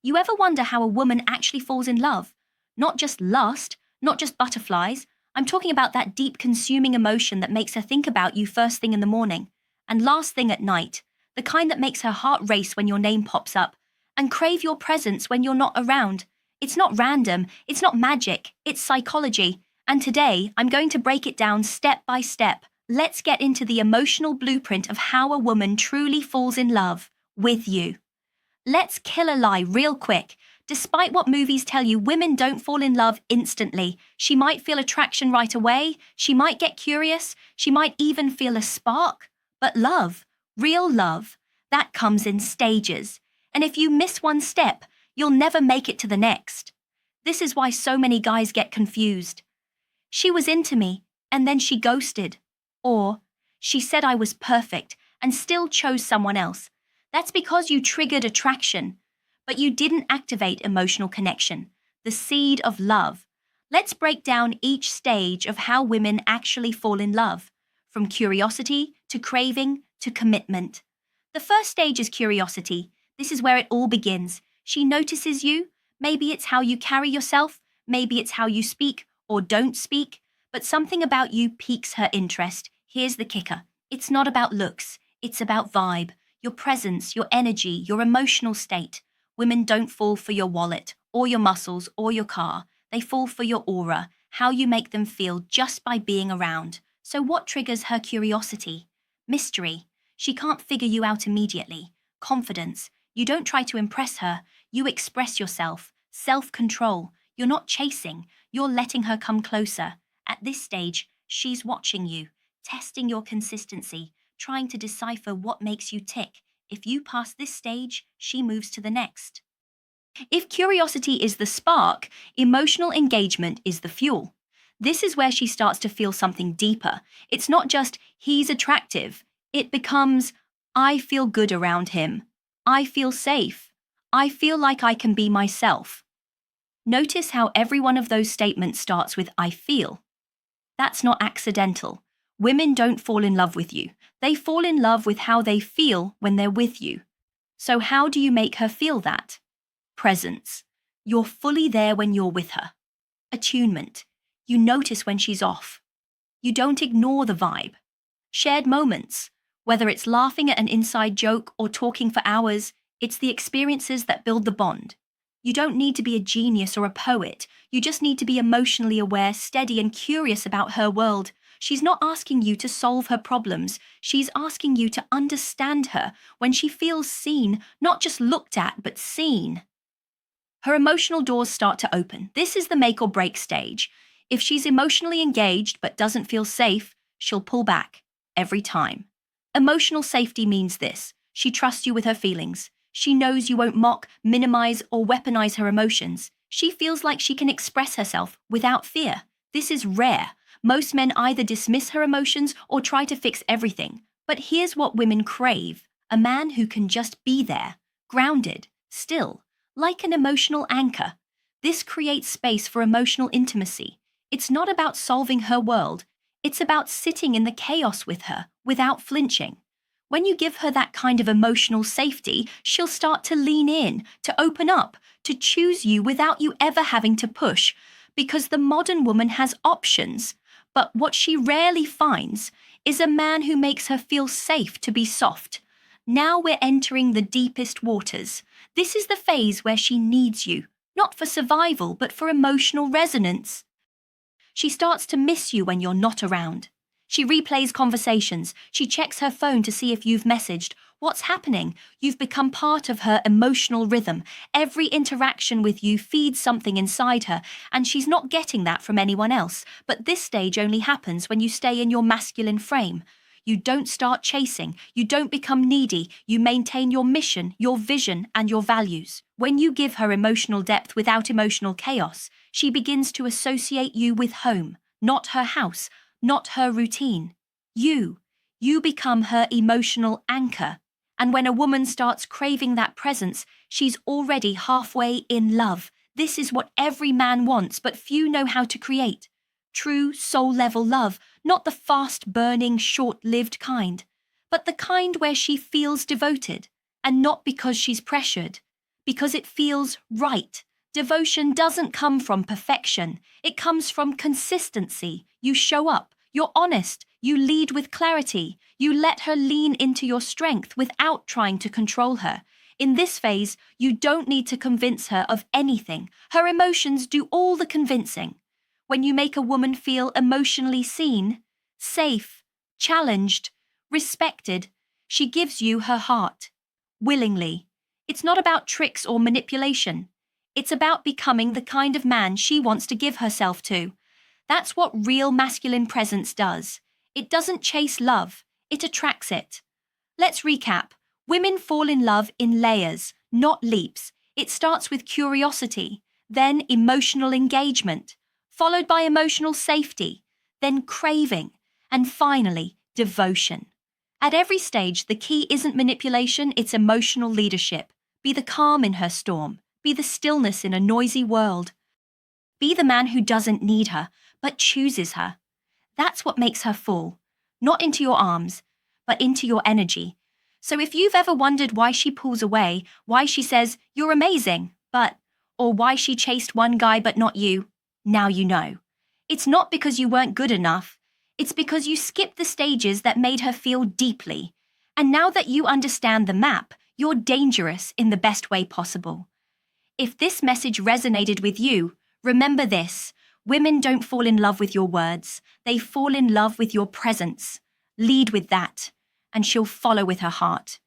You ever wonder how a woman actually falls in love? Not just lust, not just butterflies. I'm talking about that deep consuming emotion that makes her think about you first thing in the morning and last thing at night, the kind that makes her heart race when your name pops up and crave your presence when you're not around. It's not random, it's not magic, it's psychology. And today, I'm going to break it down step by step. Let's get into the emotional blueprint of how a woman truly falls in love with you. Let's kill a lie real quick. Despite what movies tell you, women don't fall in love instantly. She might feel attraction right away, she might get curious, she might even feel a spark. But love, real love, that comes in stages. And if you miss one step, you'll never make it to the next. This is why so many guys get confused. She was into me, and then she ghosted. Or, she said I was perfect and still chose someone else. That's because you triggered attraction, but you didn't activate emotional connection, the seed of love. Let's break down each stage of how women actually fall in love, from curiosity to craving to commitment. The first stage is curiosity. This is where it all begins. She notices you. Maybe it's how you carry yourself, maybe it's how you speak or don't speak, but something about you piques her interest. Here's the kicker. It's not about looks, it's about vibe. Your presence, your energy, your emotional state. Women don't fall for your wallet, or your muscles, or your car. They fall for your aura, how you make them feel just by being around. So what triggers her curiosity? Mystery. She can't figure you out immediately. Confidence. You don't try to impress her. You express yourself. Self-control. You're not chasing. You're letting her come closer. At this stage, she's watching you, testing your consistency, trying to decipher what makes you tick. If you pass this stage, she moves to the next. If curiosity is the spark, emotional engagement is the fuel. This is where she starts to feel something deeper. It's not just, he's attractive. It becomes, I feel good around him. I feel safe. I feel like I can be myself. Notice how every one of those statements starts with I feel. That's not accidental. Women don't fall in love with you. They fall in love with how they feel when they're with you. So how do you make her feel that? Presence. You're fully there when you're with her. Attunement. You notice when she's off. You don't ignore the vibe. Shared moments. Whether it's laughing at an inside joke or talking for hours, it's the experiences that build the bond. You don't need to be a genius or a poet. You just need to be emotionally aware, steady, and curious about her world. She's not asking you to solve her problems. She's asking you to understand her when she feels seen, not just looked at, but seen. Her emotional doors start to open. This is the make or break stage. If she's emotionally engaged but doesn't feel safe, she'll pull back every time. Emotional safety means this. She trusts you with her feelings. She knows you won't mock, minimize, or weaponize her emotions. She feels like she can express herself without fear. This is rare. Most men either dismiss her emotions or try to fix everything. But here's what women crave. A man who can just be there, grounded, still, like an emotional anchor. This creates space for emotional intimacy. It's not about solving her world. It's about sitting in the chaos with her without flinching. When you give her that kind of emotional safety, she'll start to lean in, to open up, to choose you without you ever having to push, because the modern woman has options. But what she rarely finds is a man who makes her feel safe to be soft. Now we're entering the deepest waters. This is the phase where she needs you, not for survival, but for emotional resonance. She starts to miss you when you're not around. She replays conversations. She checks her phone to see if you've messaged. What's happening? You've become part of her emotional rhythm. Every interaction with you feeds something inside her, and she's not getting that from anyone else. But this stage only happens when you stay in your masculine frame. You don't start chasing. You don't become needy. You maintain your mission, your vision, and your values. When you give her emotional depth without emotional chaos, she begins to associate you with home, not her house, not her routine. You become her emotional anchor. And when a woman starts craving that presence, she's already halfway in love. This is what every man wants, but few know how to create. True soul-level love, not the fast-burning, short-lived kind, but the kind where she feels devoted, and not because she's pressured, Because it feels right. Devotion doesn't come from perfection. It comes from consistency. You show up. You're honest. You lead with clarity. You let her lean into your strength without trying to control her. In this phase, you don't need to convince her of anything. Her emotions do all the convincing. When you make a woman feel emotionally seen, safe, challenged, respected, she gives you her heart. Willingly. It's not about tricks or manipulation. It's about becoming the kind of man she wants to give herself to. That's what real masculine presence does. It doesn't chase love, it attracts it. Let's recap. Women fall in love in layers, not leaps. It starts with curiosity, then emotional engagement, followed by emotional safety, then craving, and finally, devotion. At every stage, the key isn't manipulation, it's emotional leadership. Be the calm in her storm. Be the stillness in a noisy world. Be the man who doesn't need her, but chooses her. That's what makes her fall, not into your arms, but into your energy. So if you've ever wondered why she pulls away, why she says, "You're amazing," or why she chased one guy but not you, now you know. It's not because you weren't good enough. It's because you skipped the stages that made her feel deeply. And now that you understand the map, you're dangerous in the best way possible. If this message resonated with you, remember this: women don't fall in love with your words. They fall in love with your presence. Lead with that, and she'll follow with her heart.